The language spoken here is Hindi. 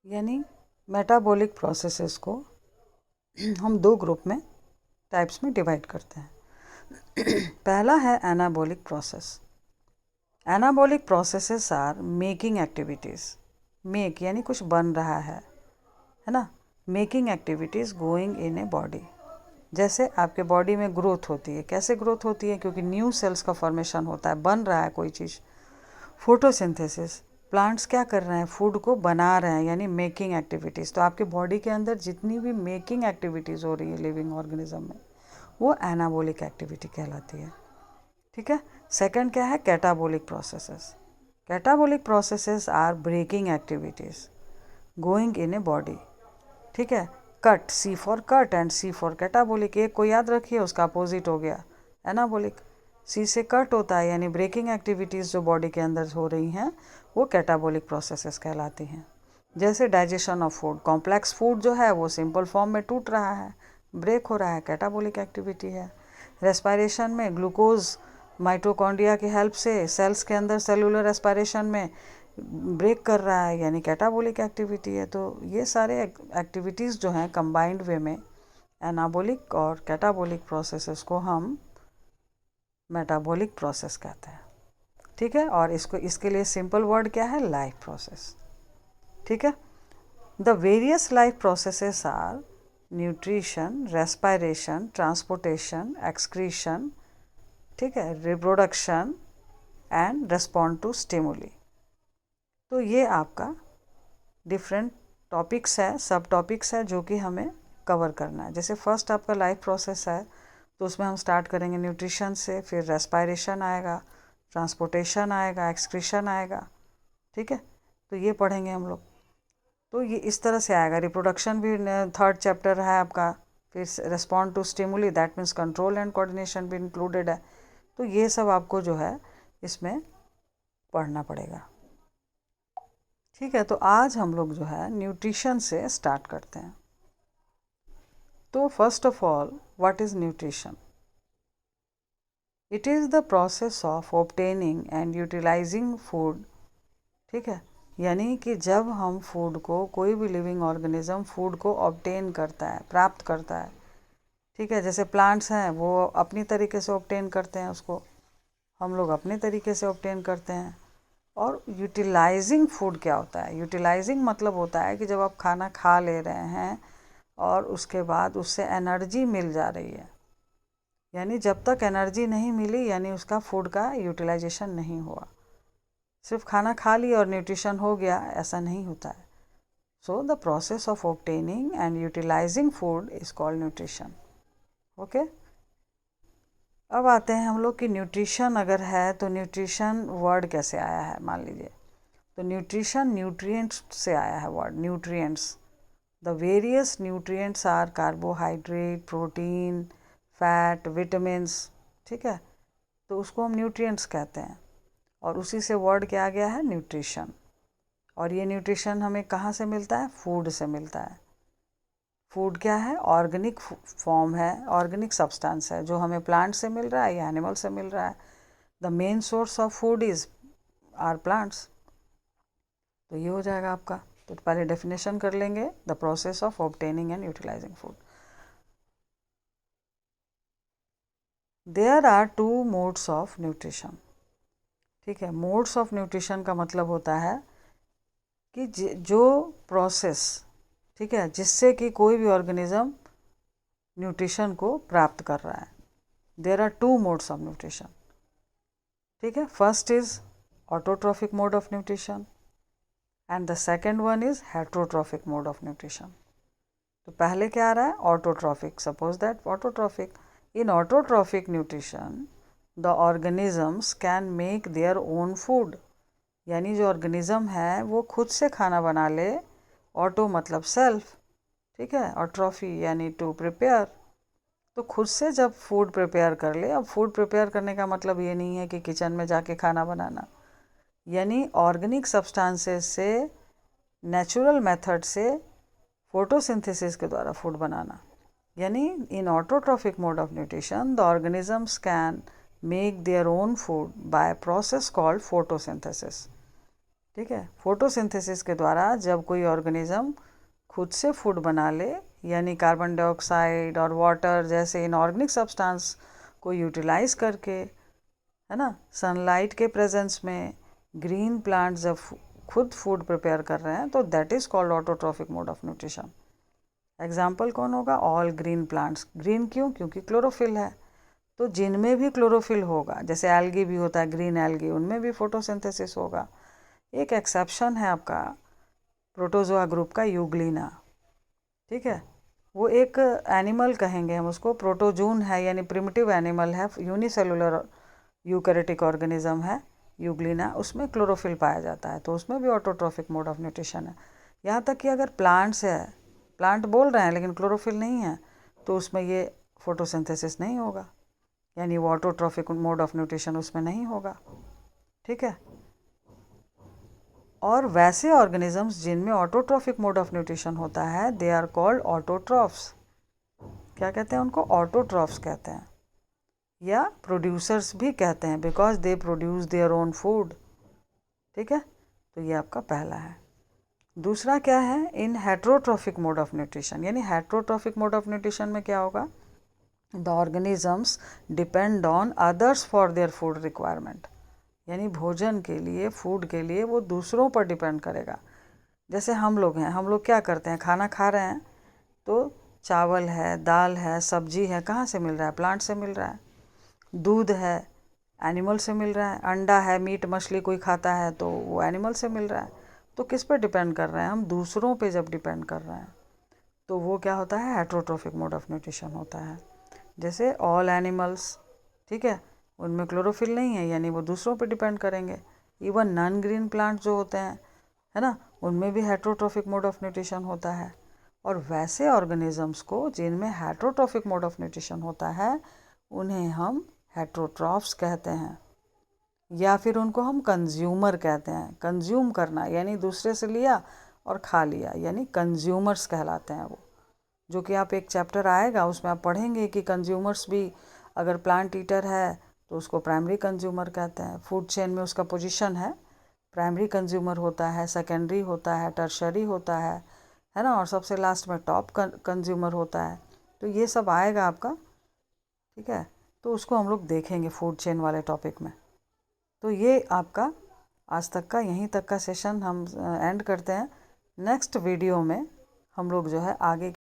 यानी मेटाबॉलिक प्रोसेसेस को हम दो ग्रुप में टाइप्स में डिवाइड करते हैं। पहला है anabolic process. Anabolic processes are making activities. Make यानी कुछ बन रहा है ना। Making activities going in a body. जैसे आपके बॉडी में ग्रोथ होती है, कैसे ग्रोथ होती है? क्योंकि न्यू सेल्स का फॉर्मेशन होता है, बन रहा है कोई चीज़। फोटोसिंथेसिस, प्लांट्स क्या कर रहे हैं? फूड को बना रहे हैं, यानी मेकिंग एक्टिविटीज़। तो आपके बॉडी के अंदर जितनी भी मेकिंग एक्टिविटीज़ हो रही है लिविंग ऑर्गेनिज्म में, वो एनाबॉलिक एक्टिविटी कहलाती है। ठीक है। सेकंड क्या है? Catabolic processes. Catabolic processes are breaking activities going in a body. ठीक है। Cut, C for cut and C for catabolic. एक को याद रखिए, उसका अपोजिट हो गया एनाबॉलिक। सी से कट होता है, यानी ब्रेकिंग एक्टिविटीज़ जो बॉडी के अंदर हो रही हैं वो कैटाबॉलिक प्रोसेसेस कहलाती हैं। जैसे digestion of food, complex food जो है वो सिंपल फॉर्म में टूट रहा है, ब्रेक हो रहा है, कैटाबॉलिक एक्टिविटी है। रेस्पायरेशन में ग्लूकोज माइटोकॉन्ड्रिया की हेल्प से सेल्स के अंदर सेलुलर रेस्पायरेशन में ब्रेक कर रहा है, यानी कैटाबॉलिक एक्टिविटी है। तो ये सारे एक्टिविटीज़ जो हैं कंबाइंड वे में एनाबॉलिक और कैटाबॉलिक प्रोसेसेस को हम मेटाबॉलिक प्रोसेस कहते हैं। ठीक है। और इसके लिए सिंपल वर्ड क्या है? Life process. ठीक है। The various life processes are nutrition, respiration, transportation, excretion, ठीक है, reproduction and respond to stimuli. तो ये आपका डिफरेंट टॉपिक्स है, सब टॉपिक्स है जो कि हमें कवर करना है। जैसे फर्स्ट आपका लाइफ प्रोसेस है, तो उसमें हम स्टार्ट करेंगे न्यूट्रिशन से, फिर रेस्पायरेशन आएगा, ट्रांसपोर्टेशन आएगा, एक्सक्रीशन आएगा। ठीक है। तो ये पढ़ेंगे हम लोग। तो ये इस तरह से आएगा। रिप्रोडक्शन भी थर्ड चैप्टर है आपका। फिर respond to stimuli, that means control and coordination भी इंक्लूडेड है। तो ये सब आपको जो है इसमें पढ़ना पड़ेगा। ठीक है। तो आज हम लोग जो है न्यूट्रिशन से स्टार्ट करते हैं। तो first of all, what is nutrition? It is the process of obtaining and utilising food. ठीक है। यानी कि जब हम फूड को, कोई भी लिविंग ऑर्गेनिज्म फूड को ऑब्टेन करता है, प्राप्त करता है। ठीक है। जैसे प्लांट्स हैं वो अपनी तरीके से ऑब्टेन करते हैं उसको, हम लोग अपने तरीके से ऑब्टेन करते हैं। और यूटिलाइजिंग फूड क्या होता है? यूटिलाइजिंग मतलब होता है कि जब आप खाना खा ले रहे हैं और उसके बाद उससे एनर्जी मिल जा रही है, यानी जब तक एनर्जी नहीं मिली यानी उसका फूड का यूटिलाइजेशन नहीं हुआ। सिर्फ खाना खा लिया और न्यूट्रिशन हो गया, ऐसा नहीं होता है। So the process of obtaining and utilising food is called nutrition. Okay. अब आते हैं हम लोग कि न्यूट्रिशन अगर है तो न्यूट्रिशन वर्ड कैसे आया है, मान लीजिए। तो न्यूट्रिशन न्यूट्रिएंट्स से आया है word, nutrients. The various nutrients are carbohydrate, protein, fat, vitamins. ठीक है। तो उसको हम न्यूट्रिएंट्स कहते हैं, और उसी से वर्ड क्या आ गया है? न्यूट्रिशन। और ये न्यूट्रिशन हमें कहाँ से मिलता है? फूड से मिलता है। फूड क्या है? ऑर्गेनिक फॉर्म है, ऑर्गेनिक सब्सटेंस है जो हमें प्लांट से मिल रहा है या एनिमल से मिल रहा है। The main source of food is are plants. तो ये हो जाएगा आपका। तो पहले डेफिनेशन कर लेंगे, the process of obtaining and utilising food. There are two modes of nutrition. ठीक है। मोड्स ऑफ न्यूट्रिशन का मतलब होता है कि जो प्रोसेस, ठीक है, जिससे कि कोई भी ऑर्गेनिज्म न्यूट्रिशन को प्राप्त कर रहा है। There are two modes of nutrition. ठीक है। First is autotrophic mode of nutrition and the second one is heterotrophic mode of nutrition. तो पहले क्या आ रहा है? Autotrophic. Suppose that autotrophic, in autotrophic nutrition the organisms can make their own food. यानी जो ऑर्गेनिज्म है वो खुद से खाना बना ले। ऑटो मतलब सेल्फ, ठीक है, और ट्रॉफी यानी टू प्रिपेयर। तो खुद से जब फूड प्रिपेयर कर ले, अब फूड प्रिपेयर करने का मतलब ये नहीं है कि किचन में जाके खाना बनाना, यानी ऑर्गेनिक सब्सटेंसेस से, नेचुरल मेथड से, फोटोसिंथेसिस के द्वारा फूड बनाना। यानी in autotrophic mode of nutrition the organisms can make their own food by process called photosynthesis. ठीक है। फोटोसिंथेसिस के द्वारा जब कोई ऑर्गेनिज्म खुद से फूड बना ले, यानी कार्बन डाइऑक्साइड और वाटर जैसे इनऑर्गेनिक सब्सटेंस को यूटिलाइज करके, है ना, सनलाइट के प्रेजेंस में ग्रीन प्लांट जब खुद फूड प्रिपेयर कर रहे हैं तो that is called autotrophic mode of nutrition. Example कौन होगा? All green plants. ग्रीन क्यों? क्योंकि क्लोरोफिल है। तो जिनमें भी क्लोरोफिल होगा, जैसे एल्गी भी होता है, ग्रीन एल्गी, उनमें भी फोटोसिंथेसिस होगा। एक एक्सेप्शन है आपका प्रोटोजोआ ग्रुप का, यूग्लिना। ठीक है, वो एक एनिमल कहेंगे हम उसको, प्रोटोजून है यानी प्रिमिटिव एनिमल है, यूनिसेलुलर यूकैरियोटिक ऑर्गेनिज्म है यूग्लिना, उसमें क्लोरोफिल पाया जाता है, तो उसमें भी ऑटोट्रॉफिक मोड ऑफ न्यूट्रिशन है। यहाँ तक कि अगर प्लांट्स है, प्लांट बोल रहे हैं लेकिन क्लोरोफिल नहीं है, तो उसमें ये फोटोसिंथेसिस नहीं होगा, यानी वो ऑटोट्रॉफिक मोड ऑफ न्यूट्रिशन उसमें नहीं होगा। ठीक है। और वैसे ऑर्गेनिजम्स जिनमें ऑटोट्रॉफिक मोड ऑफ न्यूट्रिशन होता है, दे आर कॉल्ड ऑटोट्रॉफ्स। क्या कहते हैं उनको? ऑटोट्रॉफ्स कहते हैं, या प्रोड्यूसर्स भी कहते हैं, because they produce their own food. ठीक है, तो ये आपका पहला है। दूसरा क्या है? इन हेट्रोट्रॉफिक मोड ऑफ न्यूट्रिशन, यानी हेट्रोट्रॉफिक मोड ऑफ न्यूट्रिशन में क्या होगा? The organisms depend on others for their food requirement, यानी भोजन के लिए, फूड के लिए वो दूसरों पर डिपेंड करेगा। जैसे हम लोग हैं, हम लोग क्या करते हैं? खाना खा रहे हैं तो चावल है, दाल है, सब्जी है, कहाँ से मिल रहा है? प्लांट से मिल रहा है। दूध है, एनिमल से मिल रहा है। अंडा है, मीट मछली कोई खाता है तो वो एनिमल से मिल रहा है। तो किस पर डिपेंड कर रहे हैं हम? दूसरों पे जब डिपेंड कर रहे हैं तो वो क्या होता है? हेट्रोट्रॉफिक मोड ऑफ न्यूट्रिशन होता है। जैसे ऑल एनिमल्स, ठीक है, उनमें क्लोरोफिल नहीं है, यानी वो दूसरों पे डिपेंड करेंगे। इवन नॉन ग्रीन प्लांट जो होते हैं, है ना, उनमें भी हेट्रोट्रॉफिक मोड ऑफ न्यूट्रिशन होता है। और वैसे ऑर्गेनिजम्स को जिनमें हेट्रोट्रॉफिक मोड ऑफ न्यूट्रिशन होता है, उन्हें हम हेट्रोट्रॉफ्स कहते हैं, या फिर उनको हम कंज्यूमर कहते हैं। कंज्यूम करना यानी दूसरे से लिया और खा लिया, यानी कंज्यूमर्स कहलाते हैं वो। जो कि आप एक चैप्टर आएगा उसमें आप पढ़ेंगे कि कंज्यूमर्स भी, अगर प्लांट ईटर है तो उसको प्राइमरी कंज्यूमर कहते हैं। फूड चेन में उसका पोजीशन है, प्राइमरी कंज्यूमर होता है, सेकेंडरी होता है, टर्शरी होता है ना, और सबसे लास्ट में टॉप कंज्यूमर होता है। तो ये सब आएगा आपका, ठीक है, तो उसको हम लोग देखेंगे फूड चेन वाले टॉपिक में। तो ये आपका आज तक का, यहीं तक का सेशन हम एंड करते हैं। नेक्स्ट वीडियो में हम लोग जो है आगे